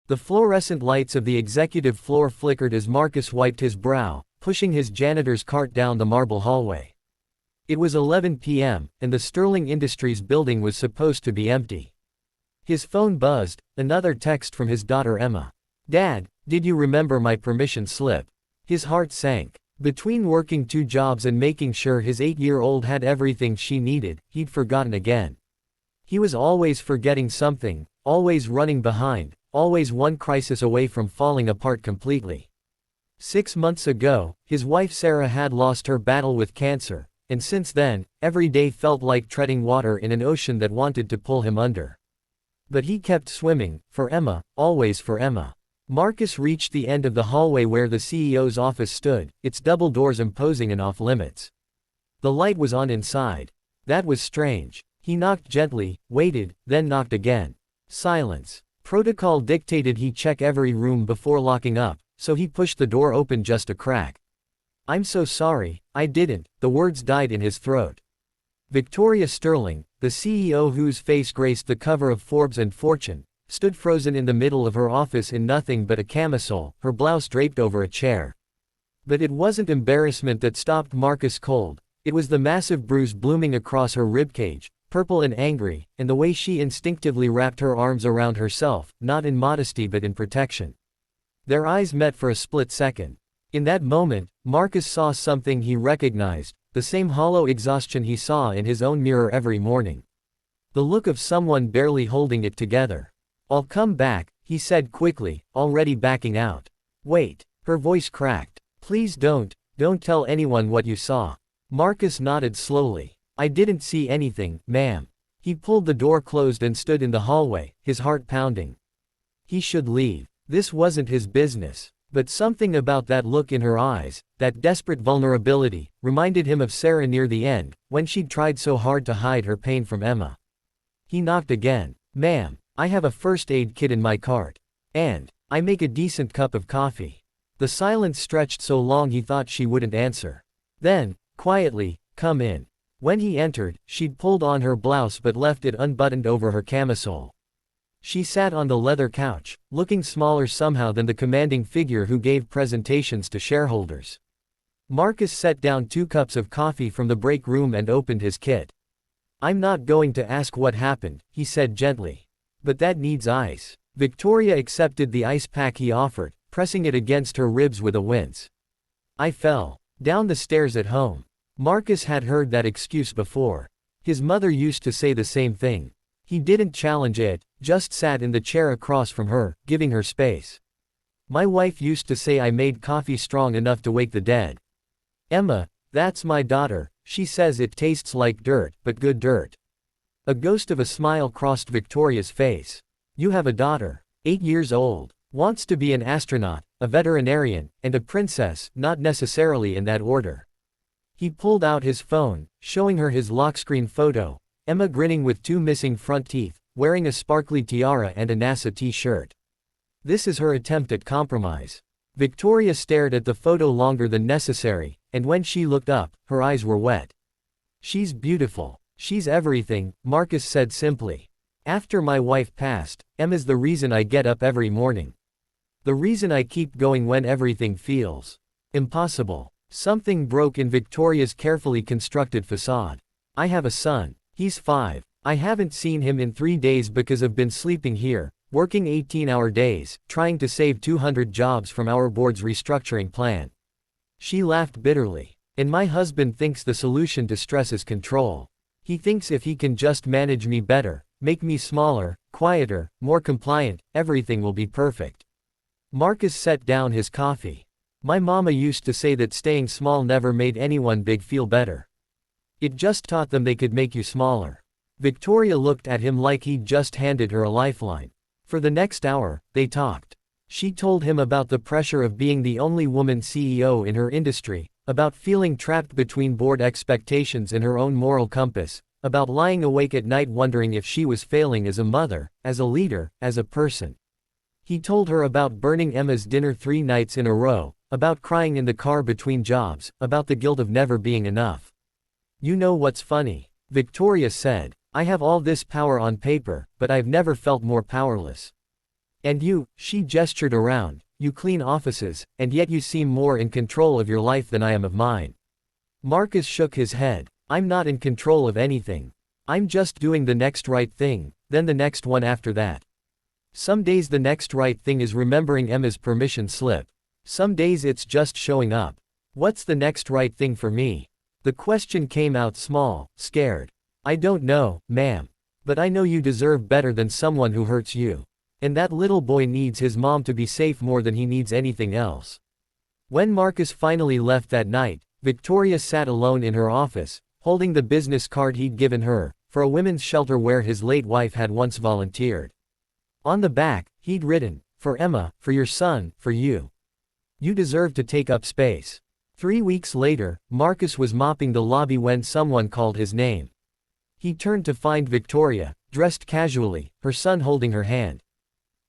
The fluorescent lights of the executive floor flickered as Marcus wiped his brow, pushing his janitor's cart down the marble hallway. It was 11 p.m., and the Sterling Industries building was supposed to be empty. His phone buzzed, another text from his daughter Emma. "Dad, did you remember my permission slip?" His heart sank. Between working 2 jobs and making sure his 8-year-old had everything she needed, he'd forgotten again. He was always forgetting something, always running behind, always one crisis away from falling apart completely. 6 months ago, his wife Sarah had lost her battle with cancer, and since then, every day felt like treading water in an ocean that wanted to pull him under. But he kept swimming, for Emma, always for Emma. Marcus reached the end of the hallway where the CEO's office stood, its double doors imposing and off-limits. The light was on inside. That was strange. He knocked gently, waited, then knocked again. Silence. Protocol dictated he check every room before locking up, so he pushed the door open just a crack. "I'm so sorry, I didn't," the words died in his throat. Victoria Sterling, the CEO whose face graced the cover of Forbes and Fortune, stood frozen in the middle of her office in nothing but a camisole, her blouse draped over a chair. But it wasn't embarrassment that stopped Marcus cold, it was the massive bruise blooming across her ribcage, purple and angry, and the way she instinctively wrapped her arms around herself, not in modesty but in protection. Their eyes met for a split second. In that moment, Marcus saw something he recognized, the same hollow exhaustion he saw in his own mirror every morning. The look of someone barely holding it together. "I'll come back," he said quickly, already backing out. "Wait." Her voice cracked. "Please don't tell anyone what you saw." Marcus nodded slowly. "I didn't see anything, ma'am." He pulled the door closed and stood in the hallway, his heart pounding. He should leave. This wasn't his business. But something about that look in her eyes, that desperate vulnerability, reminded him of Sarah near the end, when she'd tried so hard to hide her pain from Emma. He knocked again. "Ma'am, I have a first aid kit in my cart. And I make a decent cup of coffee." The silence stretched so long he thought she wouldn't answer. Then, quietly, "Come in." When he entered, she'd pulled on her blouse but left it unbuttoned over her camisole. She sat on the leather couch, looking smaller somehow than the commanding figure who gave presentations to shareholders. Marcus set down 2 cups of coffee from the break room and opened his kit. "I'm not going to ask what happened," he said gently. "But that needs ice." Victoria accepted the ice pack he offered, pressing it against her ribs with a wince. "I fell down the stairs at home." Marcus had heard that excuse before. His mother used to say the same thing. He didn't challenge it, just sat in the chair across from her, giving her space. "My wife used to say I made coffee strong enough to wake the dead." "Emma, that's my daughter, she says it tastes like dirt, but good dirt." A ghost of a smile crossed Victoria's face. "You have a daughter. 8 years old. Wants to be an astronaut, a veterinarian, and a princess, not necessarily in that order." He pulled out his phone, showing her his lock screen photo, Emma grinning with 2 missing front teeth, wearing a sparkly tiara and a NASA t-shirt. This is her attempt at compromise. Victoria stared at the photo longer than necessary, and when she looked up, her eyes were wet. "She's beautiful. She's everything," Marcus said simply. "After my wife passed, Emma's the reason I get up every morning. The reason I keep going when everything feels impossible." Something broke in Victoria's carefully constructed facade. "I have a son. He's 5. I haven't seen him in 3 days because I've been sleeping here, working 18-hour days, trying to save 200 jobs from our board's restructuring plan." She laughed bitterly. "And my husband thinks the solution to stress is control. He thinks if he can just manage me better, make me smaller, quieter, more compliant, everything will be perfect." Marcus set down his coffee. "My mama used to say that staying small never made anyone big feel better. It just taught them they could make you smaller." Victoria looked at him like he'd just handed her a lifeline. For the next hour, they talked. She told him about the pressure of being the only woman CEO in her industry, about feeling trapped between board expectations and her own moral compass, about lying awake at night wondering if she was failing as a mother, as a leader, as a person. He told her about burning Emma's dinner 3 nights in a row, about crying in the car between jobs, about the guilt of never being enough. "You know what's funny?" Victoria said. "I have all this power on paper, but I've never felt more powerless." And you, she gestured around, you clean offices, and yet you seem more in control of your life than I am of mine. Marcus shook his head. I'm not in control of anything. I'm just doing the next right thing, then the next one after that. Some days the next right thing is remembering Emma's permission slip. Some days it's just showing up. What's the next right thing for me? The question came out small, scared. I don't know, ma'am. But I know you deserve better than someone who hurts you. And that little boy needs his mom to be safe more than he needs anything else. When Marcus finally left that night, Victoria sat alone in her office, holding the business card he'd given her, for a women's shelter where his late wife had once volunteered. On the back, he'd written, "For Emma, for your son, for you. You deserve to take up space." 3 weeks later, Marcus was mopping the lobby when someone called his name. He turned to find Victoria, dressed casually, her son holding her hand.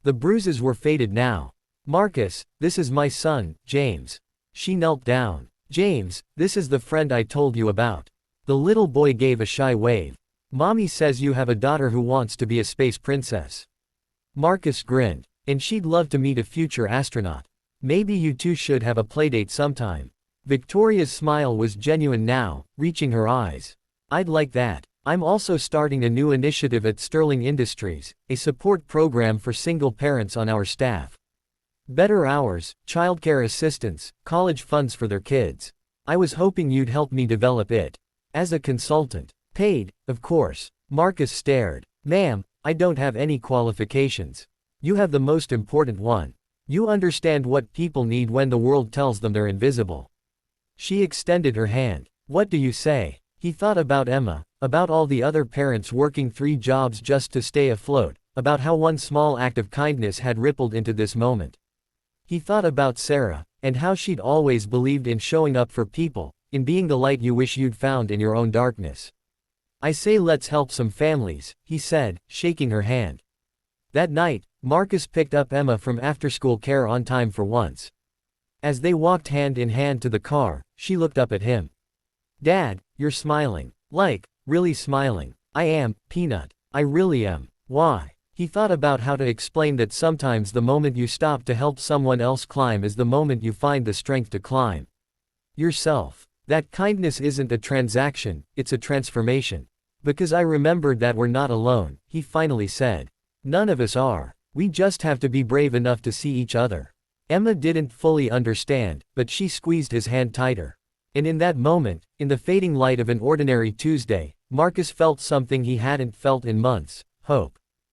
The bruises were faded now. "Marcus, this is my son, James." She knelt down. "James, this is the friend I told you about." The little boy gave a shy wave. "Mommy says you have a daughter who wants to be a space princess." Marcus grinned. "And she'd love to meet a future astronaut. Maybe you two should have a playdate sometime." Victoria's smile was genuine now, reaching her eyes. "I'd like that. I'm also starting a new initiative at Sterling Industries, a support program for single parents on our staff. Better hours, childcare assistance, college funds for their kids. I was hoping you'd help me develop it. As a consultant. Paid, of course." Marcus stared. "Ma'am, I don't have any qualifications. You have the most important one. You understand what people need when the world tells them they're invisible." She extended her hand. "What do you say?" He thought about Emma, about all the other parents working 3 jobs just to stay afloat, about how one small act of kindness had rippled into this moment. He thought about Sarah, and how she'd always believed in showing up for people, in being the light you wish you'd found in your own darkness. "I say let's help some families," he said, shaking her hand. That night, Marcus picked up Emma from after-school care on time for once. As they walked hand in hand to the car, she looked up at him. "Dad, you're smiling. Like, really smiling." "I am, Peanut. I really am." "Why?" He thought about how to explain that sometimes the moment you stop to help someone else climb is the moment you find the strength to climb yourself. That kindness isn't a transaction, it's a transformation. "Because I remembered that we're not alone," he finally said. "None of us are. We just have to be brave enough to see each other." Emma didn't fully understand, but she squeezed his hand tighter. And in that moment, in the fading light of an ordinary Tuesday, Marcus felt something he hadn't felt in months: hope.